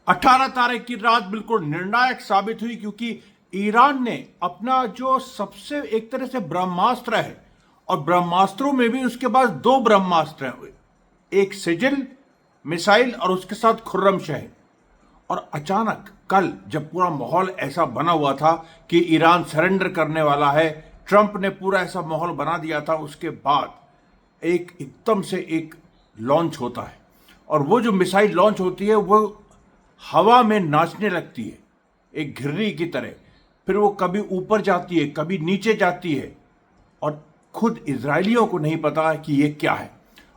18 तारीख की रात बिल्कुल निर्णायक साबित हुई, क्योंकि ईरान ने अपना जो सबसे एक तरह से ब्रह्मास्त्र है, और ब्रह्मास्त्रों में भी उसके पास दो ब्रह्मास्त्र हैं, एक सिजिल मिसाइल और उसके साथ खुर्रमशह। और अचानक कल जब पूरा माहौल ऐसा बना हुआ था कि ईरान सरेंडर करने वाला है, ट्रंप ने पूरा ऐसा माहौल बना दिया था, उसके बाद एकदम से एक लॉन्च होता है, और वो जो मिसाइल लॉन्च होती है वो हवा में नाचने लगती है एक घिर्री की तरह। फिर वो कभी ऊपर जाती है, कभी नीचे जाती है, और खुद इजरायलियों को नहीं पता कि ये क्या है।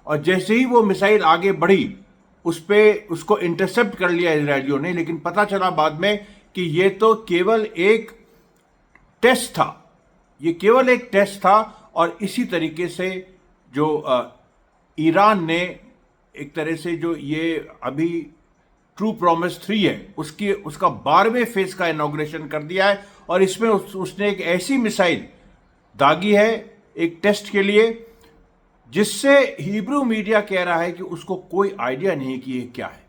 और जैसे ही वो मिसाइल आगे बढ़ी, उसको इंटरसेप्ट कर लिया इजरायलियों ने, लेकिन पता चला बाद में कि ये तो केवल एक टेस्ट था, ये केवल एक टेस्ट था। और इसी तरीके से जो ईरान ने एक तरह से जो ये अभी ट्रू प्रॉमिस 3 है उसका 12वें फेज का इनॉग्रेशन कर दिया है। और इसमें उसने एक ऐसी मिसाइल दागी है एक टेस्ट के लिए, जिससे हिब्रू मीडिया कह रहा है कि उसको कोई आइडिया नहीं कि ये क्या है।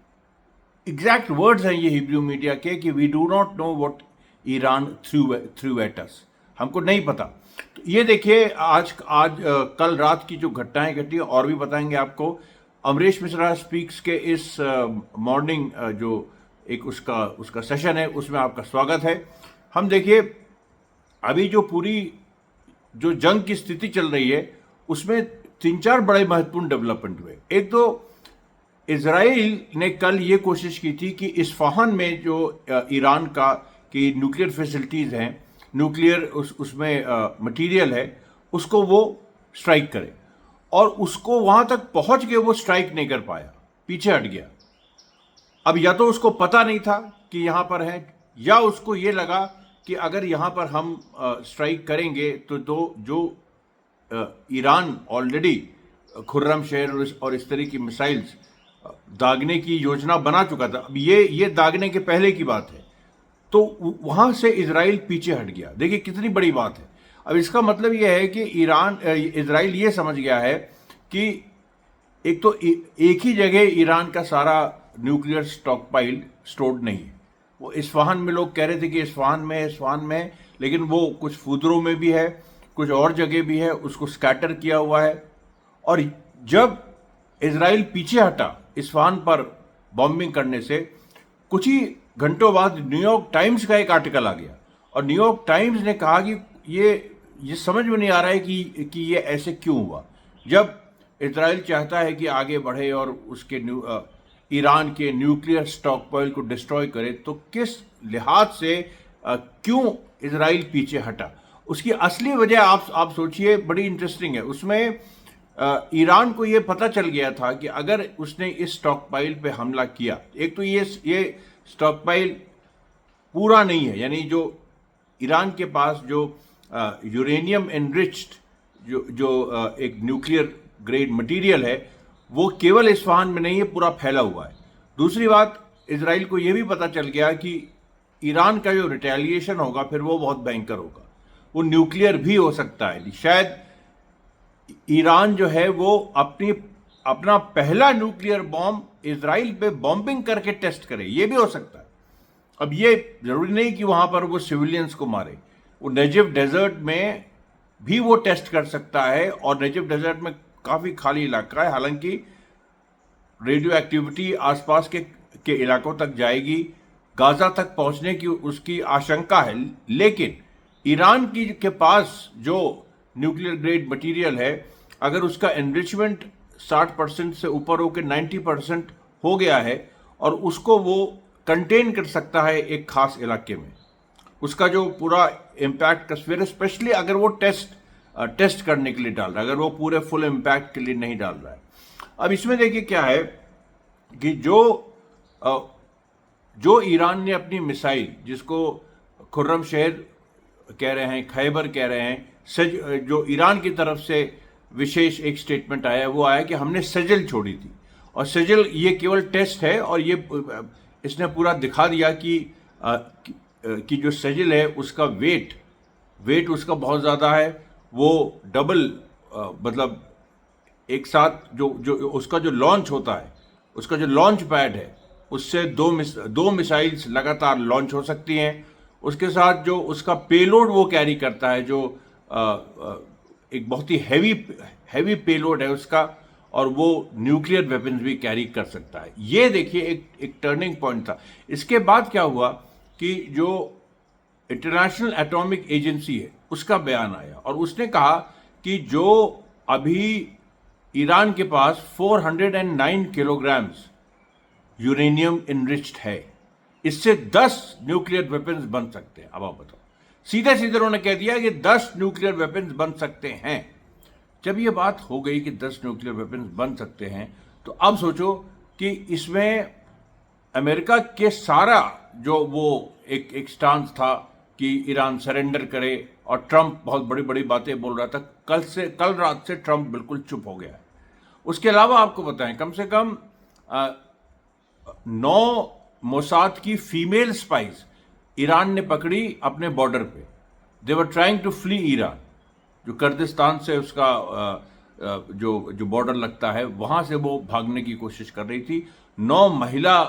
एग्जैक्ट वर्ड्स हैं ये हिब्रू मीडिया के कि we do not know what Iran threw at us, हमको नहीं पता। तो ये देखिए आज कल रात की जो घटनाएं घटी और भी बताएंगे आपको। अमरीश मिश्रा स्पीक्स के इस मॉर्निंग जो एक उसका सेशन है, उसमें आपका स्वागत है। हम देखिए अभी जो पूरी जो जंग की स्थिति चल रही है, उसमें 3-4 बड़े महत्वपूर्ण डेवलपमेंट हुए। एक तो इजराइल ने कल ये कोशिश की थी कि इस्फहान में जो ईरान की न्यूक्लियर फैसिलिटीज हैं, न्यूक्लियर उसमें मटेरियल है, उसको वो स्ट्राइक करे, और उसको वहां तक पहुंच के वो स्ट्राइक नहीं कर पाया, पीछे हट गया। अब या तो उसको पता नहीं था कि यहां पर है, या उसको ये लगा कि अगर यहां पर हम स्ट्राइक करेंगे तो जो ईरान ऑलरेडी खुर्रमशहर और इस तरह की मिसाइल्स दागने की योजना बना चुका था। अब ये दागने के पहले की बात है, तो वहां से इजराइल पीछे हट गया। देखिए कितनी बड़ी बात है। अब इसका मतलब यह है कि इजराइल ये समझ गया है कि एक तो एक ही जगह ईरान का सारा न्यूक्लियर स्टॉक पाइल स्टोर्ड नहीं है। वो इस्फहान में, लोग कह रहे थे कि इस्फहान में है, लेकिन वो कुछ फूदरों में भी है, कुछ और जगह भी है, उसको स्कैटर किया हुआ है। और जब इजराइल पीछे हटा इस्फहान पर बॉम्बिंग करने से, कुछ ही घंटों बाद न्यूयॉर्क टाइम्स का एक आर्टिकल आ गया, और न्यूयॉर्क टाइम्स ने कहा कि ये समझ में नहीं आ रहा है कि ये ऐसे क्यों हुआ। जब इजराइल चाहता है कि आगे बढ़े और उसके ईरान के न्यूक्लियर स्टॉक पॉइल को डिस्ट्रॉय करे, तो किस लिहाज से क्यों इजराइल पीछे हटा, उसकी असली वजह आप सोचिए, बड़ी इंटरेस्टिंग है। उसमें ईरान को यह पता चल गया था कि अगर उसने इस स्टॉक पाइल पे हमला किया, एक तो ये स्टॉक पाइल पूरा नहीं है, यानी जो ईरान के पास जो यूरेनियम एनरिच्ड जो एक न्यूक्लियर ग्रेड मटेरियल है, वो केवल इस्फहान में नहीं है, पूरा फैला हुआ है। दूसरी बात, इजराइल को यह भी पता चल गया कि ईरान का जो रिटेलिएशन होगा फिर वो बहुत भयंकर होगा, वो न्यूक्लियर भी हो सकता है। शायद ईरान जो है वो अपना पहला न्यूक्लियर बॉम्ब इजराइल पे बॉम्बिंग करके टेस्ट करे, ये भी हो सकता है। अब ये जरूरी नहीं कि वहां पर वो सिविलियंस को मारे, वो नेजिव डेजर्ट में भी वो टेस्ट कर सकता है, और नेजिव डेजर्ट में काफी खाली इलाका है, हालांकि रेडियो एक्टिविटी आसपास के इलाकों तक जाएगी, गाजा तक पहुंचने की उसकी आशंका है। लेकिन ईरान के पास जो न्यूक्लियर ग्रेड मटेरियल है, अगर उसका एनरिचमेंट 60% से ऊपर होकर 90% हो गया है, और उसको वो कंटेन कर सकता है एक खास इलाके में, उसका जो पूरा इम्पैक्ट का, फिर स्पेशली अगर वो टेस्ट करने के लिए डाल रहा है, अगर वो पूरे फुल इम्पैक्ट के लिए नहीं डाल रहा है। अब इसमें देखिए क्या है कि जो ईरान ने अपनी मिसाइल, जिसको खुर्रमशहर कह रहे हैं, खैबर कह रहे हैं, जो ईरान की तरफ से विशेष एक स्टेटमेंट आया, वो आया कि हमने सजल छोड़ी थी, और सजल ये केवल टेस्ट है, और ये इसने पूरा दिखा दिया कि जो सजल है उसका वेट उसका बहुत ज़्यादा है, वो डबल, मतलब एक साथ जो उसका जो लॉन्च होता है, उसका जो लॉन्च पैड है, उससे दो मिसाइल्स लगातार लॉन्च हो सकती हैं। उसके साथ जो उसका पेलोड वो कैरी करता है, जो एक बहुत ही हैवी पेलोड है उसका, और वो न्यूक्लियर वेपन्स भी कैरी कर सकता है। ये देखिए एक टर्निंग पॉइंट था। इसके बाद क्या हुआ कि जो इंटरनेशनल एटॉमिक एजेंसी है उसका बयान आया और उसने कहा कि जो अभी ईरान के पास 409 किलोग्राम्स यूरेनियम इनरिच्ड है, इससे 10 न्यूक्लियर वेपन्स बन सकते हैं। अब आप बताओ, सीधे सीधे उन्होंने कह दिया कि 10 न्यूक्लियर वेपन्स बन सकते हैं। जब ये बात हो गई कि 10 न्यूक्लियर वेपन्स बन सकते हैं, तो अब सोचो कि इसमें अमेरिका के सारा जो वो एक स्टांस था कि ईरान सरेंडर करे, और ट्रंप बहुत बड़ी बड़ी बातें बोल रहा था, कल रात से ट्रंप बिल्कुल चुप हो गया है। उसके अलावा आपको बताएं, कम से कम 9 मोसाद की फीमेल स्पाइस ईरान ने पकड़ी अपने बॉर्डर पे। They were trying to flee Iran, जो कुर्दिस्तान से उसका जो बॉर्डर लगता है वहां से वो भागने की कोशिश कर रही थी। 9 महिला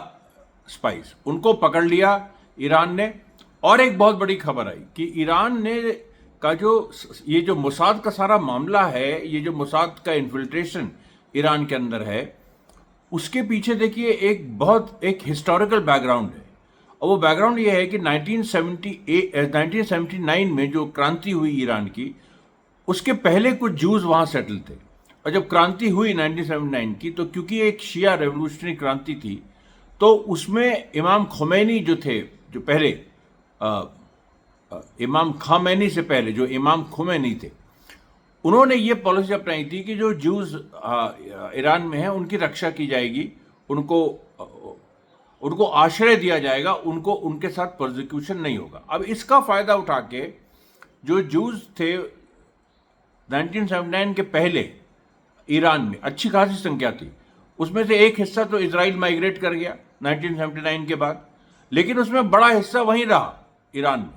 स्पाइस, उनको पकड़ लिया ईरान ने। और एक बहुत बड़ी खबर आई कि ईरान ने का ये जो मोसाद का सारा मामला है, ये जो मोसाद का इन्फिल्ट्रेशन ईरान के अंदर है, उसके पीछे देखिए एक हिस्टोरिकल बैकग्राउंड है। और वो बैकग्राउंड ये है कि 1979 में जो क्रांति हुई ईरान की, उसके पहले कुछ जूस वहां सेटल थे। और जब क्रांति हुई 1979 की, तो क्योंकि एक शिया रेवोल्यूशनरी क्रांति थी, तो उसमें इमाम खोमैनी जो थे, जो पहले इमाम खामैनी से पहले जो इमाम खोमैनी थे, उन्होंने ये पॉलिसी अपनाई थी कि जो जूस ईरान में हैं उनकी रक्षा की जाएगी, उनको आश्रय दिया जाएगा, उनको उनके साथ प्रोसिक्यूशन नहीं होगा। अब इसका फायदा उठा के जो जूस थे 1979 के पहले ईरान में अच्छी खासी संख्या थी, उसमें से एक हिस्सा तो इजराइल माइग्रेट कर गया 1979 के बाद, लेकिन उसमें बड़ा हिस्सा वहीं रहा ईरान में।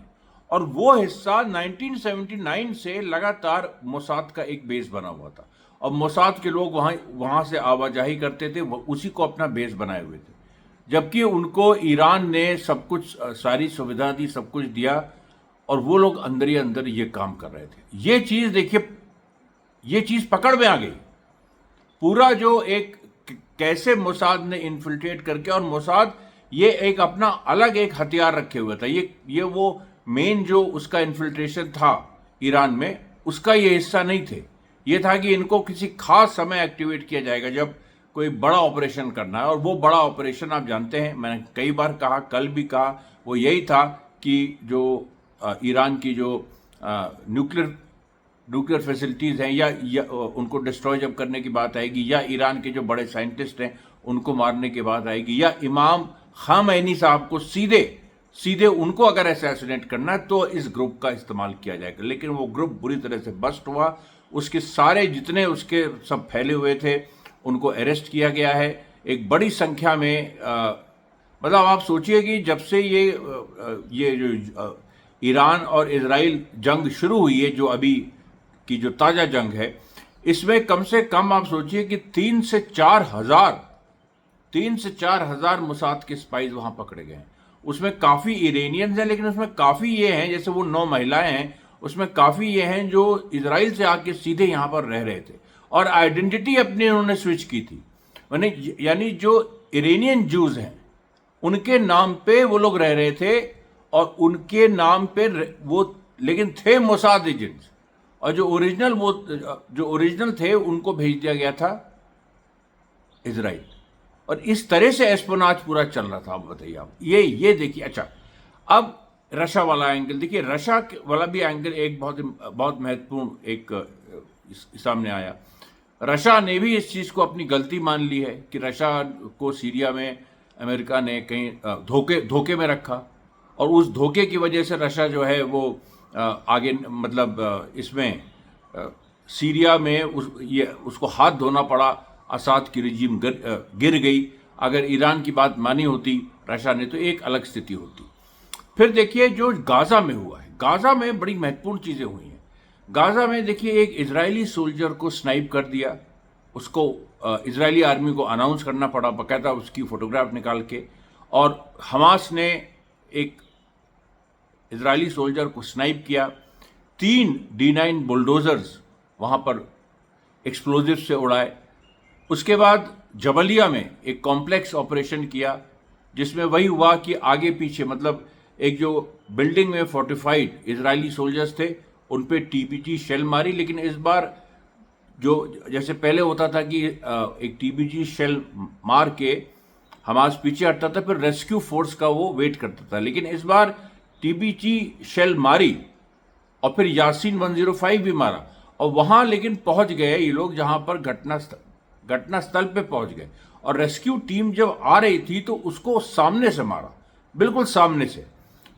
और वो हिस्सा 1979 से लगातार मोसाद का एक बेस बना हुआ था, और मोसाद के लोग वहां से आवाजाही करते थे, उसी को अपना बेस बनाए हुए थे। जबकि उनको ईरान ने सब कुछ, सारी सुविधा दी, सब कुछ दिया, और वो लोग अंदर ही अंदर ये काम कर रहे थे। ये चीज देखिए, ये चीज पकड़ में आ गई पूरा, जो एक कैसे मोसाद ने इन्फिल्ट्रेट करके, और मोसाद ये एक अपना अलग एक हथियार रखे हुए था। ये वो मेन जो उसका इन्फिल्ट्रेशन था ईरान में, उसका ये हिस्सा नहीं थे। ये था कि इनको किसी खास समय एक्टिवेट किया जाएगा जब कोई बड़ा ऑपरेशन करना है। और वो बड़ा ऑपरेशन आप जानते हैं, मैंने कई बार कहा, कल भी कहा, वो यही था कि जो ईरान की जो न्यूक्लियर फैसिलिटीज़ हैं, या उनको डिस्ट्रॉय जब करने की बात आएगी, या ईरान के जो बड़े साइंटिस्ट हैं उनको मारने की बात आएगी, या इमाम खामैनी साहब को सीधे उनको अगर असैसिनेट करना है, तो इस ग्रुप का इस्तेमाल किया जाएगा। लेकिन वो ग्रुप बुरी तरह से बस्ट हुआ, उसके सारे जितने उसके सब फैले हुए थे उनको अरेस्ट किया गया है एक बड़ी संख्या में। मतलब आप सोचिए कि जब से ये जो ईरान और इजराइल जंग शुरू हुई है, जो अभी की जो ताज़ा जंग है, इसमें कम से कम आप सोचिए कि 3 से 4 हजार मोसाद के स्पाइस वहां पकड़े गए हैं। उसमें काफ़ी इरानियंस हैं, लेकिन उसमें काफ़ी ये हैं, जैसे वो 9 महिलाएं हैं, उसमें काफ़ी ये हैं जो इजराइल से आके सीधे यहाँ पर रह रहे थे, और आइडेंटिटी अपनी उन्होंने स्विच की थी। यानी जो इरानियन जूज हैं उनके नाम पे वो लोग रह रहे थे, और उनके नाम पे वो लेकिन थे मोसाद एजेंट्स, और जो ओरिजिनल थे उनको भेज दिया गया था इजराइल। और इस तरह से एस्पोनाज पूरा चल रहा था। आप बताइए, आप ये देखिए। अच्छा, अब रशिया वाला एंगल देखिए। रशिया वाला भी एंगल एक बहुत महत्वपूर्ण एक सामने आया। रशिया ने भी इस चीज़ को अपनी गलती मान ली है कि रशिया को सीरिया में अमेरिका ने कहीं धोखे में रखा, और उस धोखे की वजह से रशिया जो है वो आगे, मतलब इसमें सीरिया में उसको हाथ धोना पड़ा। असाद की रिजीम गिर गई। अगर ईरान की बात मानी होती रशिया ने, तो एक अलग स्थिति होती। फिर देखिए जो गाजा में हुआ है, गाजा में बड़ी महत्वपूर्ण चीज़ें हुई हैं। गाजा में देखिए एक इजरायली सोल्जर को स्नाइप कर दिया, उसको इजरायली आर्मी को अनाउंस करना पड़ा, बाकायदा उसकी फोटोग्राफ निकाल के। और हमास ने एक इजरायली सोल्जर को स्नाइप किया। 3 D9 बुलडोजर्स वहाँ पर एक्सप्लोजिव से उड़ाए। उसके बाद जबलिया में एक कॉम्प्लेक्स ऑपरेशन किया, जिसमें वही हुआ कि आगे पीछे मतलब एक जो बिल्डिंग में फोर्टिफाइड इजरायली सोल्जर्स थे उन पे TPG शेल मारी। लेकिन इस बार जो जैसे पहले होता था कि एक TPG शेल मार के हमास पीछे हटता था, फिर रेस्क्यू फोर्स का वो वेट करता था, लेकिन इस बार TPG शेल मारी और फिर यासीन 105 भी मारा और वहां लेकिन पहुंच गए ये लोग जहां पर घटनास्थल पे पहुंच गए। और रेस्क्यू टीम जब आ रही थी तो उसको सामने से मारा, बिल्कुल सामने से,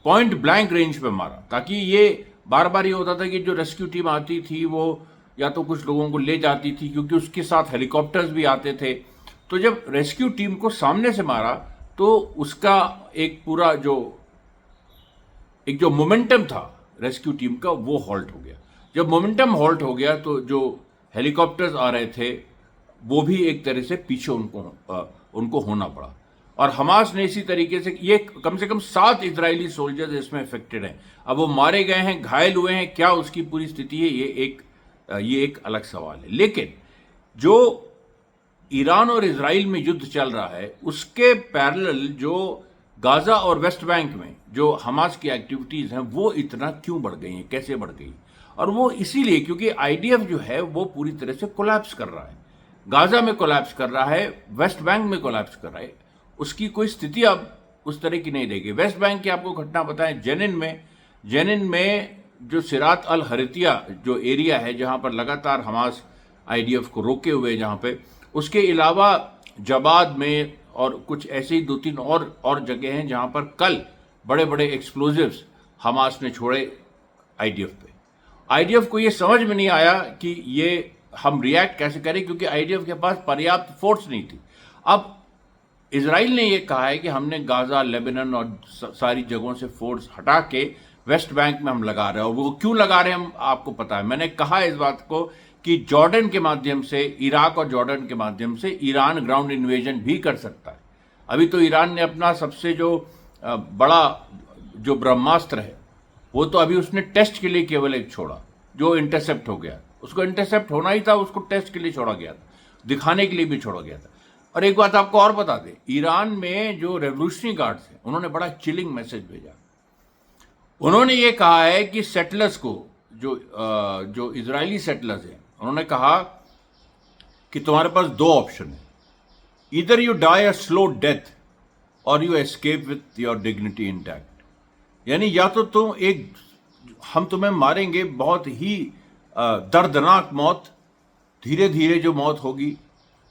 पॉइंट ब्लैंक रेंज पे मारा, ताकि ये बार बार ये होता था कि जो रेस्क्यू टीम आती थी वो या तो कुछ लोगों को ले जाती थी, क्योंकि उसके साथ हेलीकॉप्टर्स भी आते थे। तो जब रेस्क्यू टीम को सामने से मारा तो उसका एक पूरा जो मोमेंटम था रेस्क्यू टीम का वो हॉल्ट हो गया। जब मोमेंटम हॉल्ट हो गया तो जो हेलीकॉप्टर्स आ रहे थे वो भी एक तरह से पीछे उनको होना पड़ा। और हमास ने इसी तरीके से कम 7 इजरायली सोल्जर्स इसमें इफेक्टेड हैं। अब वो मारे गए हैं, घायल हुए हैं, क्या उसकी पूरी स्थिति है ये एक अलग सवाल है। लेकिन जो ईरान और इजराइल में युद्ध चल रहा है उसके पैरेलल जो गाजा और वेस्ट बैंक में जो हमास की एक्टिविटीज हैं वो इतना क्यों बढ़ गई हैं, कैसे बढ़ गई? और वो इसीलिए क्योंकि IDF जो है वो पूरी तरह से कोलैप्स कर रहा है, गाजा में कोलैप्स कर रहा है, वेस्ट बैंक में कोलैप्स कर रहा है। उसकी कोई स्थिति अब उस तरह की नहीं रहेगी। वेस्ट बैंक की आपको घटना बताएं, जेनिन में जो सिरात अल हरितिया जो एरिया है जहां पर लगातार हमास IDF को रोके हुए, जहां पे उसके अलावा जबाद में और कुछ ऐसे ही 2-3 और जगह हैं जहां पर कल बड़े बड़े एक्सप्लोजिव्स हमास ने छोड़े IDF पे। IDF को ये समझ में नहीं आया कि ये हम रिएक्ट कैसे करें, क्योंकि IDF के पास पर्याप्त फोर्स नहीं थी। अब इजराइल ने ये कहा है कि हमने गाजा, लेबनान और सारी जगहों से फोर्स हटा के वेस्ट बैंक में हम लगा रहे हैं। और वो क्यों लगा रहे हैं हम आपको पता है, मैंने कहा इस बात को कि जॉर्डन के माध्यम से, इराक और जॉर्डन के माध्यम से ईरान ग्राउंड इन्वेजन भी कर सकता है। अभी तो ईरान ने अपना सबसे जो बड़ा जो ब्रह्मास्त्र है वो तो अभी उसने टेस्ट के लिए केवल एक छोड़ा, जो इंटरसेप्ट हो गया। उसको इंटरसेप्ट होना ही था, उसको टेस्ट के लिए छोड़ा गया था, दिखाने के लिए भी छोड़ा गया था। और एक बात आपको और बता दें, ईरान में जो रेवोल्यूशनरी गार्ड्स हैं उन्होंने बड़ा चिलिंग मैसेज भेजा। उन्होंने ये कहा है कि सेटलर्स को, जो इजरायली सेटलर्स हैं, उन्होंने कहा कि तुम्हारे पास 2 ऑप्शन है, इधर you die a slow death और you escape with your dignity intact. यानी या तो हम तुम्हें मारेंगे बहुत ही दर्दनाक मौत, धीरे धीरे जो मौत होगी,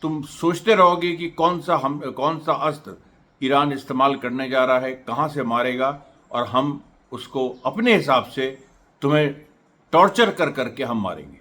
तुम सोचते रहोगे कि कौन सा अस्त्र ईरान इस्तेमाल करने जा रहा है, कहां से मारेगा, और हम उसको अपने हिसाब से तुम्हें टॉर्चर कर करके हम मारेंगे।